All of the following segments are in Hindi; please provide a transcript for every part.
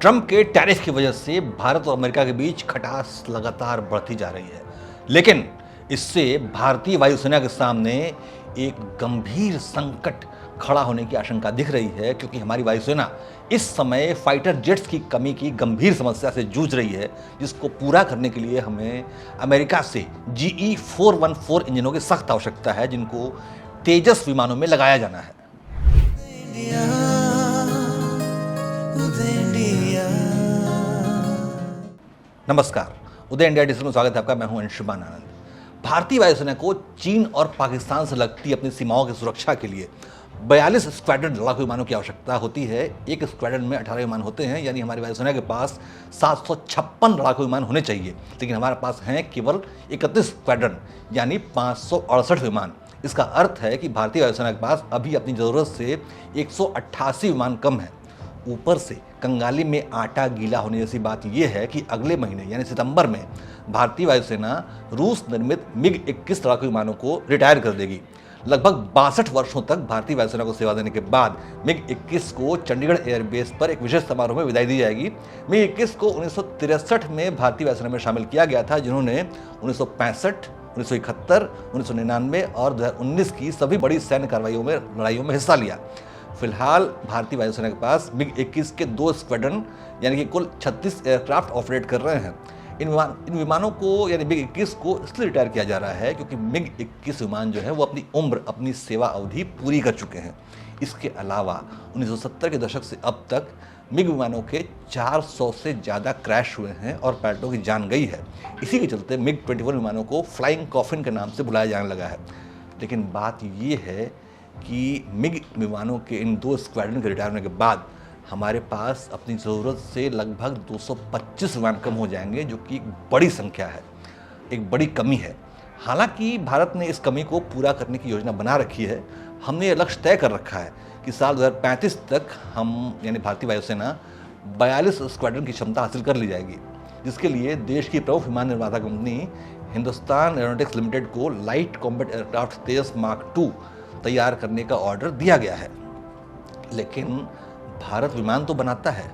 ट्रंप के टैरिफ की वजह से भारत और अमेरिका के बीच खटास लगातार बढ़ती जा रही है, लेकिन इससे भारतीय वायुसेना के सामने एक गंभीर संकट खड़ा होने की आशंका दिख रही है, क्योंकि हमारी वायुसेना इस समय फाइटर जेट्स की कमी की गंभीर समस्या से जूझ रही है, जिसको पूरा करने के लिए हमें अमेरिका से GE-414 इंजनों की सख्त आवश्यकता है, जिनको तेजस विमानों में लगाया जाना है। नमस्कार, उदय इंडिया डिजिटल में स्वागत है आपका। मैं हूं अंशुमान आनंद। भारतीय वायुसेना को चीन और पाकिस्तान से लगती अपनी सीमाओं की सुरक्षा के लिए 42 स्क्वाड्रन लड़ाकू विमानों की आवश्यकता होती है। एक स्क्वाड्रन में 18 विमान होते हैं, यानी हमारी वायुसेना के पास 756 लड़ाकू विमान होने चाहिए, लेकिन हमारे पास हैं केवल 31 स्क्वाड्रन यानी 568 विमान। इसका अर्थ है कि भारतीय वायुसेना के पास अभी अपनी ज़रूरत से 188 विमान कम है। ऊपर से कंगाली में आटा गीला होने जैसी बात यह है कि अगले महीने यानी सितंबर में भारतीय वायुसेना रूस निर्मित MiG-21 लड़ाकू विमानों को रिटायर कर देगी। लगभग 62 वर्षों तक भारतीय वायुसेना को सेवा देने के बाद MiG-21 को चंडीगढ़ एयरबेस पर एक विशेष समारोह में विदाई दी जाएगी। MiG-21 को 1963 में भारतीय वायुसेना में शामिल किया गया था, जिन्होंने 1965, 1971, 1999 और 2019 की सभी बड़ी सैन्य लड़ाइयों में हिस्सा लिया। फिलहाल भारतीय वायुसेना के पास MiG-21 के 2 स्क्वाड्रन यानी कि कुल 36 एयरक्राफ्ट ऑपरेट कर रहे हैं। इन विमानों को यानी MiG-21 को इसलिए रिटायर किया जा रहा है क्योंकि MiG-21 विमान जो है वो अपनी सेवा अवधि पूरी कर चुके हैं। इसके अलावा 1970 के दशक से अब तक MiG विमानों के 400 से ज़्यादा क्रैश हुए हैं और पायलटों की जान गई है। इसी के चलते MiG-21 विमानों को फ्लाइंग कॉफिन के नाम से बुलाया जाने लगा है। लेकिन बात ये है कि MiG विमानों के इन 2 स्क्वाड्रन के रिटायर होने के बाद हमारे पास अपनी ज़रूरत से लगभग 225 विमान कम हो जाएंगे, जो कि एक बड़ी संख्या है, एक बड़ी कमी है। हालांकि भारत ने इस कमी को पूरा करने की योजना बना रखी है। हमने ये लक्ष्य तय कर रखा है कि साल 2035 तक हम यानी भारतीय वायुसेना 42 स्क्वाड्रन की क्षमता हासिल कर ली जाएगी, जिसके लिए देश की प्रमुख विमान निर्माता कंपनी हिंदुस्तान एरोनॉटिक्स लिमिटेड को लाइट कॉम्बैट एयरक्राफ्ट तेजस मार्क 2 तैयार करने का ऑर्डर दिया गया है। लेकिन भारत विमान तो बनाता है,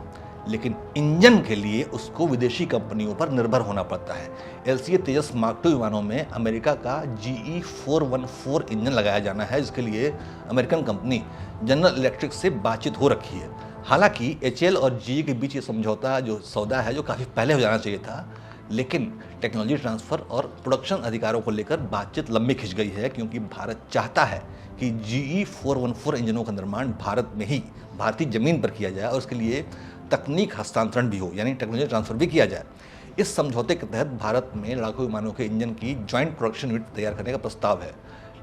लेकिन इंजन के लिए उसको विदेशी कंपनियों पर निर्भर होना पड़ता है। LCA तेजस मार्क 2 विमानों में अमेरिका का GE-414 इंजन लगाया जाना है, जिसके लिए अमेरिकन कंपनी जनरल इलेक्ट्रिक से बातचीत हो रखी है। हालांकि HAL और GE के बीच ये समझौता जो सौदा है जो काफ़ी पहले हो जाना चाहिए था, लेकिन टेक्नोलॉजी ट्रांसफ़र और प्रोडक्शन अधिकारों को लेकर बातचीत लंबी खिंच गई है, क्योंकि भारत चाहता है कि GE-414 इंजनों का निर्माण भारत में ही भारतीय ज़मीन पर किया जाए और उसके लिए तकनीक हस्तांतरण भी हो, यानी टेक्नोलॉजी ट्रांसफ़र भी किया जाए। इस समझौते के तहत भारत में लड़ाकू विमानों के इंजन की जॉइंट प्रोडक्शन यूनिट तैयार करने का प्रस्ताव है,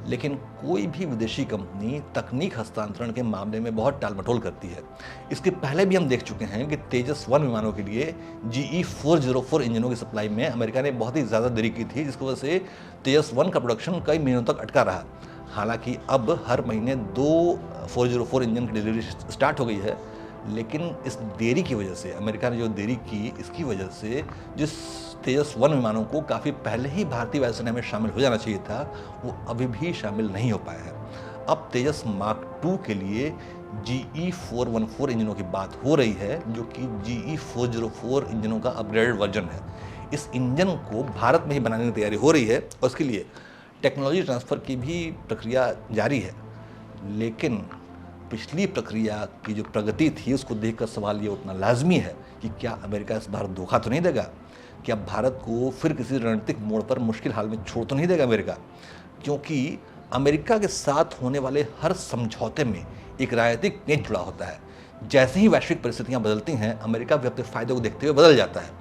लेकिन कोई भी विदेशी कंपनी तकनीक हस्तांतरण के मामले में बहुत टालमटोल करती है। इसके पहले भी हम देख चुके हैं कि तेजस 1 विमानों के लिए GE-404 इंजनों की सप्लाई में अमेरिका ने बहुत ही ज़्यादा देरी की थी, जिसकी वजह से तेजस 1 का प्रोडक्शन कई महीनों तक अटका रहा। हालांकि अब हर महीने 2 404 इंजन की डिलीवरी स्टार्ट हो गई है, लेकिन इस देरी की वजह से, अमेरिका ने जो देरी की, इसकी वजह से जिस तेजस 1 विमानों को काफ़ी पहले ही भारतीय वायुसेना में शामिल हो जाना चाहिए था, वो अभी भी शामिल नहीं हो पाया है। अब तेजस मार्क 2 के लिए GE-414 इंजनों की बात हो रही है, जो कि GE-404 इंजनों का अपग्रेडेड वर्जन है। इस इंजन को भारत में ही बनाने की तैयारी हो रही है और उसके लिए टेक्नोलॉजी ट्रांसफ़र की भी प्रक्रिया जारी है। लेकिन पिछली प्रक्रिया की जो प्रगति थी उसको देखकर सवाल ये उठना लाजमी है कि क्या अमेरिका इस बार धोखा तो नहीं देगा? क्या भारत को फिर किसी रणनीतिक मोड़ पर मुश्किल हाल में छोड़ तो नहीं देगा अमेरिका? क्योंकि अमेरिका के साथ होने वाले हर समझौते में एक राजनीतिक पेच जुड़ा होता है। जैसे ही वैश्विक परिस्थितियाँ बदलती हैं, अमेरिका भी अपने फ़ायदे को देखते हुए बदल जाता है।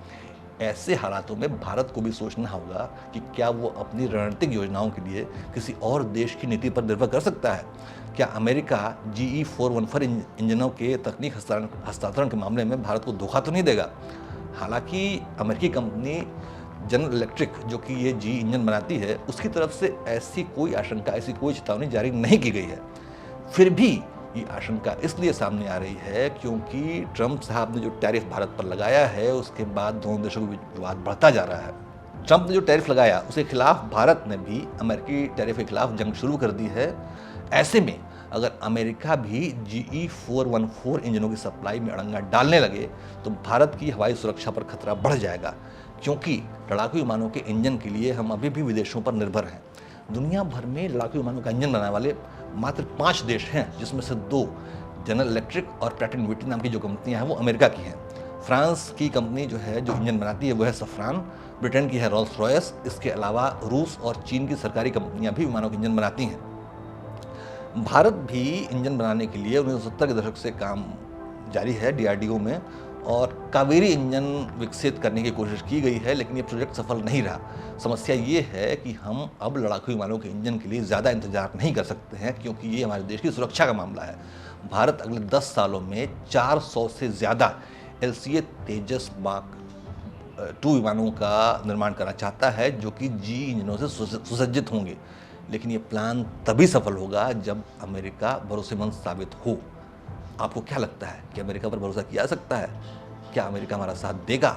ऐसे हालातों में भारत को भी सोचना होगा कि क्या वो अपनी रणनीतिक योजनाओं के लिए किसी और देश की नीति पर निर्भर कर सकता है। क्या अमेरिका GE-414 इंजनों के तकनीक हस्तांतरण के मामले में भारत को धोखा तो नहीं देगा? हालांकि अमेरिकी कंपनी जनरल इलेक्ट्रिक, जो कि ये GE इंजन बनाती है, उसकी तरफ से ऐसी कोई आशंका, ऐसी कोई चेतावनी जारी नहीं की गई है। फिर भी ये आशंका इसलिए सामने आ रही है क्योंकि ट्रंप साहब ने जो टैरिफ भारत पर लगाया है, उसके बाद दोनों देशों के बीच विवाद बढ़ता जा रहा है। ट्रंप ने जो टैरिफ लगाया उसके खिलाफ भारत ने भी अमेरिकी टैरिफ के खिलाफ जंग शुरू कर दी है। ऐसे में अगर अमेरिका भी GE414 इंजनों की सप्लाई में अड़ंगा डालने लगे तो भारत की हवाई सुरक्षा पर खतरा बढ़ जाएगा, क्योंकि लड़ाकू विमानों के इंजन के लिए हम अभी भी विदेशों पर निर्भर हैं। दुनिया भर में लड़ाकू विमानों का इंजन बनाने वाले मात्र 5 देश हैं, जिसमें से 2 जनरल इलेक्ट्रिक और प्रैट एंड विटनी नाम की जो कंपनियां हैं वो अमेरिका की हैं। फ्रांस की कंपनी जो है जो इंजन बनाती है वो है सफ्रान, ब्रिटेन की है रोल्स रॉयस, इसके अलावा रूस और चीन की सरकारी कंपनियां भी विमानों के इंजन बनाती हैं। भारत भी इंजन बनाने के लिए 1970 के दशक से काम जारी है DRDO में, और कावेरी इंजन विकसित करने की कोशिश की गई है, लेकिन ये प्रोजेक्ट सफल नहीं रहा। समस्या ये है कि हम अब लड़ाकू विमानों के इंजन के लिए ज़्यादा इंतजार नहीं कर सकते हैं, क्योंकि ये हमारे देश की सुरक्षा का मामला है। भारत अगले 10 सालों में 400 से ज़्यादा LCA तेजस मार्क 2 विमानों का निर्माण करना चाहता है, जो कि GE इंजनों से सुसज्जित होंगे। लेकिन ये प्लान तभी सफल होगा जब अमेरिका भरोसेमंद साबित हो। आपको क्या लगता है कि अमेरिका पर भरोसा किया जा सकता है? क्या अमेरिका हमारा साथ देगा?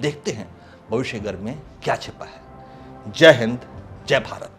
देखते हैं भविष्य घर में क्या छिपा है। जय हिंद, जय भारत।